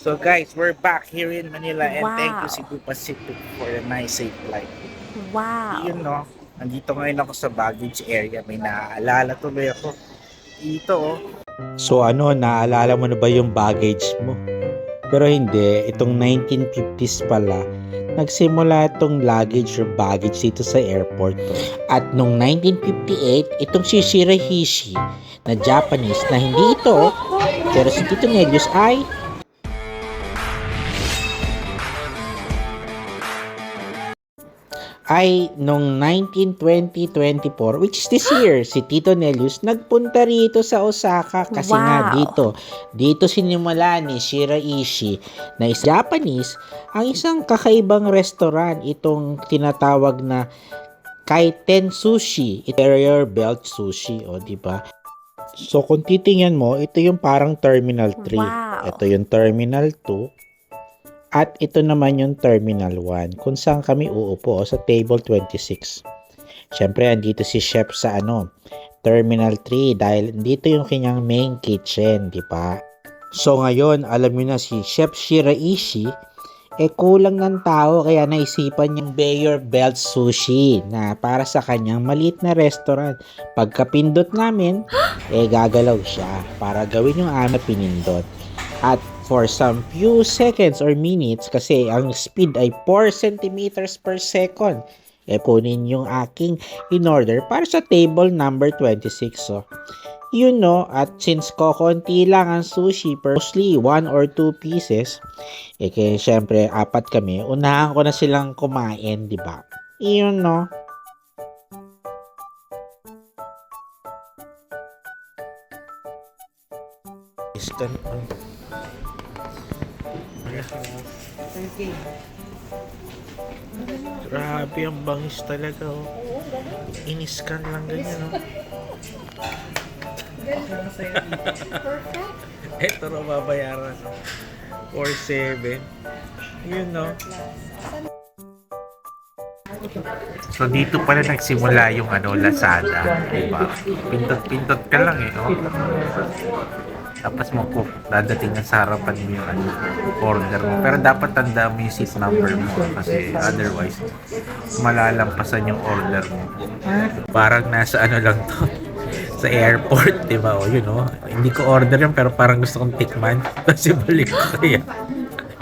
So guys, we're back here in Manila and thank you Wow. Cebu Pacific for a nice safe flight. Wow. Yun no, nandito ngayon ako sa baggage area. May naaalala tuloy ako. Dito oh. So naalala mo na ba yung baggage mo? Pero hindi, itong 1950s pala, nagsimula itong luggage or baggage dito sa airport. At nung 1958, itong si Shirahishi na Japanese na hindi ito, pero si Tito Nelius ay nung 1920-24, which is this year, si Tito Nelius nagpunta rito sa Osaka kasi nga dito sinimula ni Shiraishi na is Japanese ang isang kakaibang restaurant, itong tinatawag na Kaiten Sushi, Interior Belt Sushi, o di ba? So kung titingnan mo, ito yung parang Terminal 3. Wow. Ito yung Terminal 2. At ito naman yung Terminal 1 kung saan kami uupo sa table 26. Siyempre, andito si chef sa Terminal 3 dahil dito yung kanyang main kitchen, di ba? So ngayon, alam niyo na si Chef Shiraishi, kulang ng tao kaya naisipan niyang Conveyor Belt Sushi na para sa kanyang maliit na restaurant. Pagkapindot namin, gagalaw siya para gawin yung pinindot. At for some few seconds or minutes, kasi ang speed ay 4 centimeters per second, kunin yung aking in order para sa table number 26. So, at since konti lang ang sushi, mostly 1 or 2 pieces, kaya syempre 4 kami, unahan ko na silang kumain, di ba? Grabe ang bangis talaga oh. Iniskan lang ganyan oh. Ito na babayaran 4.7. Yun no. So dito pala nagsimula yung Lazada, diba? Pindot-pindot ka lang oh. Tapos dadating na sa harapan mo yung order mo. Pero dapat tanda mo yung seat number mo kasi otherwise malalampasan yung order mo. Parang nasa lang to sa airport, di ba? O yun hindi ko order yun pero parang gusto kong tikman. Kasi balik ko kaya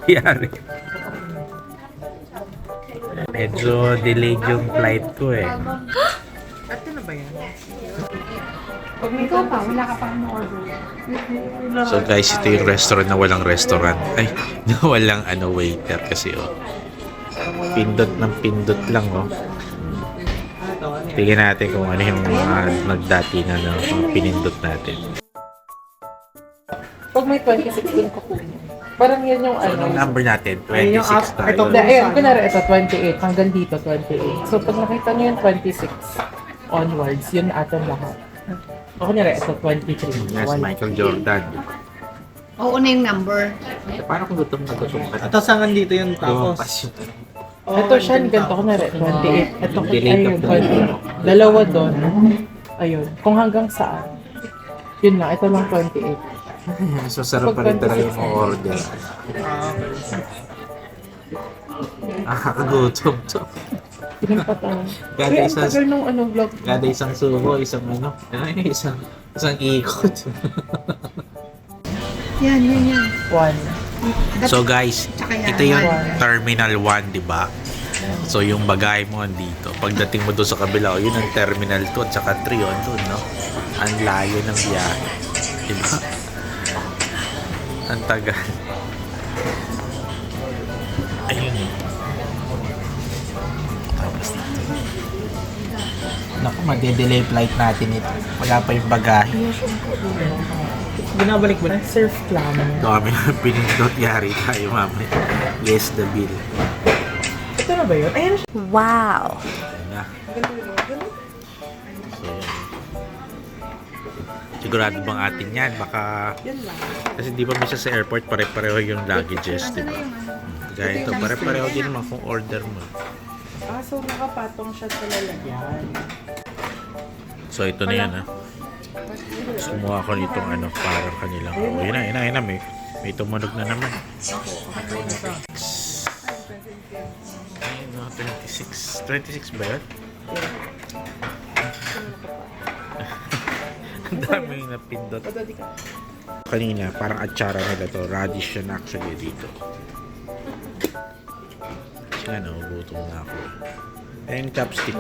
yari. Medyo delayed yung flight ko Ito na ba yan? Pag ikaw pa, wala ka pang order. So guys, ito yung restaurant na walang restaurant. Ay, na walang waiter kasi pindot ng pindot lang Tingnan natin kung ano yung mga nagdati na mga pinindot natin. Pag may 26 din ko kunin. Parang yan yung So, anong number natin? 26 tayo. Ayun, kunwari ito, 28. Hanggang dito, 28. So, pag nakita nyo yung 26 onwards, yun atin lahat. O kunyari, ito 23. Yes, Michael Jordan. Oo na yung number. Paano kung gutom na gutom ka? Tapos hanggang dito yung tapos. Ito siya, ganito kunyari, 28. Ito, Delay ayun, ka 28. Dalawa doon. Ayun, kung hanggang saan. Yun lang, ito lang 28. So, sarap pa rin talaga yung order. Nakakagutom to. Pinagpatawa. Kada Kaya ang isang, tagal nung vlog. kada isang subo, isang isang ikot. Yan. One. So guys, Tsaka yan. ito yung Terminal 1, di ba? So yung bagay mo andito. Pagdating mo doon sa kabila, yun ang Terminal 2 at saka 3 yun doon, no? Ang layo ng biyahe. Di ba? Ang tagal. Ayun. Tapos dito. Naku, made-delay flight natin ito. Wala pa yung bagahe. Binabalik mo na? Surf clam. Dami na pinindot, yari tayo mamaya. Yes, the bill. Ito na ba yun? Ayan siya. Wow. Ayun na. So, yun. Sigurado bang atin yan? Baka... Kasi di ba misa sa airport pare-pareho yung luggages, di ba? Kaya ito, pare-pareho din naman kung order mo. So nakapatong siya sa lalagyan. So ito na yan Sumuha ko nitong parang kanilang. Oh, yun na, may May tumunog na naman. Ayun, no, 26. 26 ba yun? Ang daming napindot. Kanina, parang atsara nila to. Radish yun actually dito. Kasi nga, nagugutom na ako. Ayun, chopstick.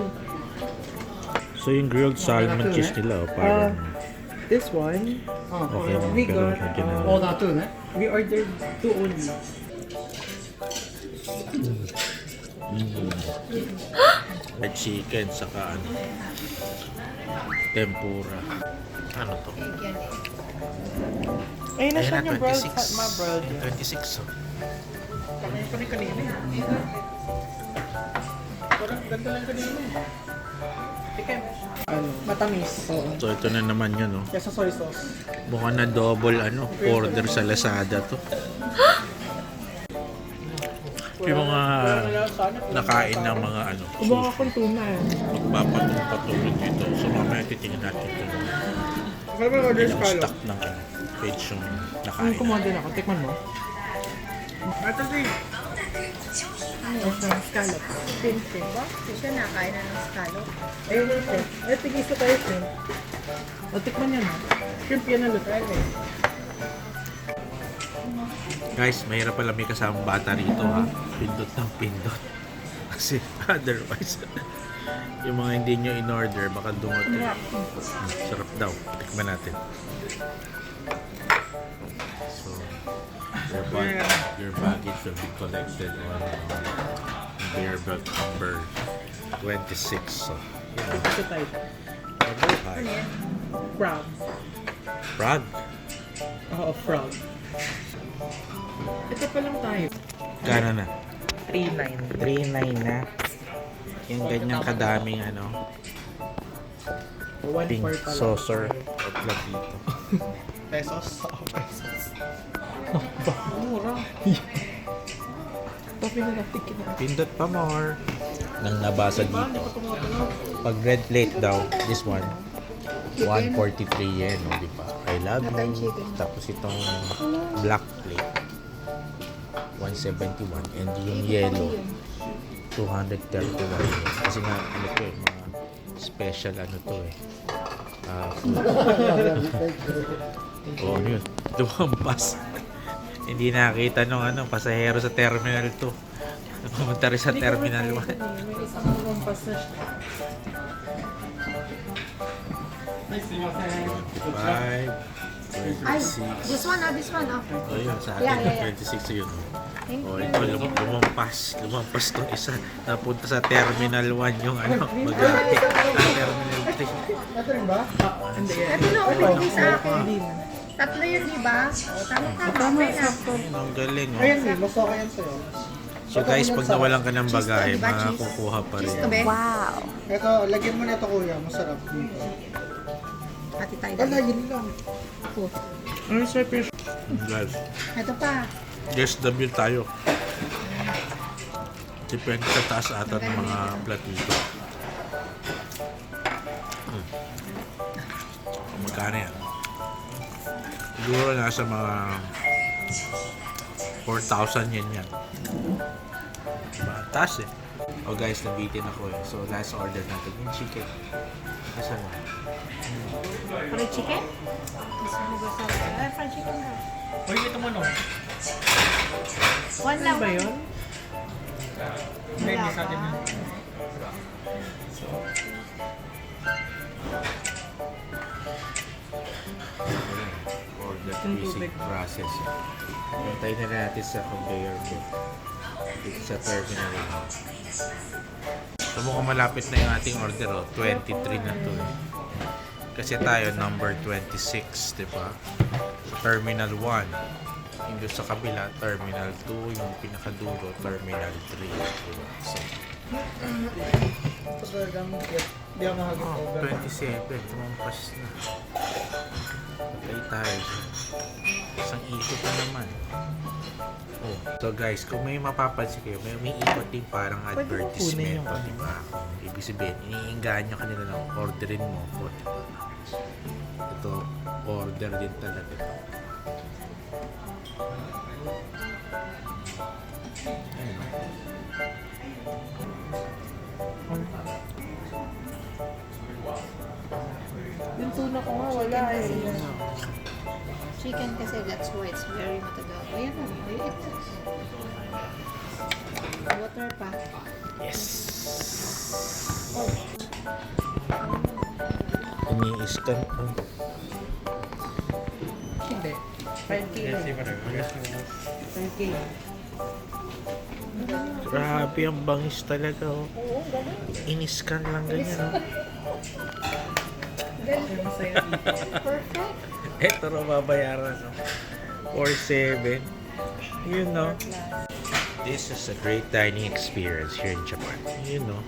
So, yung grilled salmon cheese nila, parang This one, okay naman. we Pero got, medyo na. we ordered 2 only. May chicken, saka ano, tempura. Ano to? Ayun na Ayun siya na, yung broiled, 26. ma-broiled. 26, oh. Ano, matamis. Oo. So, ito na naman yun, oh. Kesa soy sauce. Mukhang na double, ano, order sa Lazada to. Yung mga nakain ng mga, ano, Kumuha akong tuna eh. magpapatong-patulog dito. So, mamaya titingnan natin ito. Kaya ba order Ilang stock ng, ano, page yung nakain. Kumuha din ako. Tikman mo. Ito din. Scallop. Shrimp ba? Siya nakain na ng scallop. Ayun na ito. Ay, tigis na tayo shrimp. O, tikman niya na. Shrimp yan na luto. Guys, mahirap pala may kasamang bata rito, ha. Pindot ng pindot. Kasi otherwise, yung mga hindi nyo in-order, baka dumating. Sarap daw. Tikman natin. So, your baggage will be collected on Bearbelt number 26. So, yeah. Ito tayo. Mabuhay. Frog. Frog. Oo, frog. Ito pa lang tayo. Gana na? 3.9. 3.9 na. Yung ganyang kadaming ano, 1.4 pink pa lang. saucer o platito. Pesos? Oo, pesos. Mura. Tapi na natin kinain. Pindot pa more. Nang nabasa dito. Pag red plate daw, this one, 143 yen, o di ba? I love you. Tapos itong black plate, 171. And yung yellow, 231 yen. Kasi nga, ano to eh, mga special ano to eh. Oo, ano yun. Lumampas. Hindi nakita nung ano, pasahero sa Terminal 2. Pumunta rin sa Terminal 1. May isang lumampas na siya. 25, Ay, 26. this one, this one. Okay. O yun, sa atin Yeah, yeah, yung yeah. 26 yun. Thank O you. ito, lumampas. Lumampas tong isa. Napunta sa Terminal 1 yung ano, mag-ati. Sa Terminal 3. Ito rin ba? Hindi yan. Ito na, ulit sa akin. Hindi na. Tatlo yun, di ba? O, tama. Tama, Okay na. sakto. Ayun, ang galing. Ayan Oh. eh, mas okay yan sa'yo. So guys, pag nawalan ka ng bagahe, Cheese to, di ba? Cheese. makakukuha pa rin. Cheese to, be. Wow. Ito, lagyan mo na ito kuya, masarap dito. Hati tayo. Wala, yun lang. Ano sa fish? Guys, Ito pa. guess the bill tayo. Depende sa taas ata ng mga platito. Magkano yan? Siguro nasa mga 4,000 yen yan. Diba? Taas eh. Oh guys, nabitin ako eh. So last order natin yung chicken. Kasi na. Fried chicken? Gusto mo ba sa... fried chicken ba? Uy, ito mo no? One lang. Ba yun? Hindi, Wala sa atin pa. yun. Order basic process. Hintayin na natin sa conveyor belt. Dito sa terminal. So mukhang malapit na yung ating order, oh. 23 na to eh. Kasi tayo number 26, di ba? Terminal 1. Yung doon sa kabila, Terminal 2. Yung pinakadulo, Terminal 3. Diba? So, Ito talagang hindi ako makakita. 27. Tumampas na. Patay tayo dyan. Isang ikot na naman. Oh. So guys, kung may mapapansin kayo, may ikot din parang Pwede mo kunin advertisement. yung O, diba? Ibig sabihin, iniingahan nyo kanila na orderin mo ko. Diba? Ito, order din talaga ito. Yung tuna ko nga, wala eh. Chicken kasi that's why it's very matagal. Ayan na, wait. Water pa. Yes. Ini-scan. Hindi. 5K lang. 5K. Grabe, ang bangis talaga. Oh. Oo, ganun. In-scan lang ganyan. Oh. Masaya dito. Perfect. Ito rin babayaran. No? 4-7. You know. This is a great dining experience here in Japan. You know.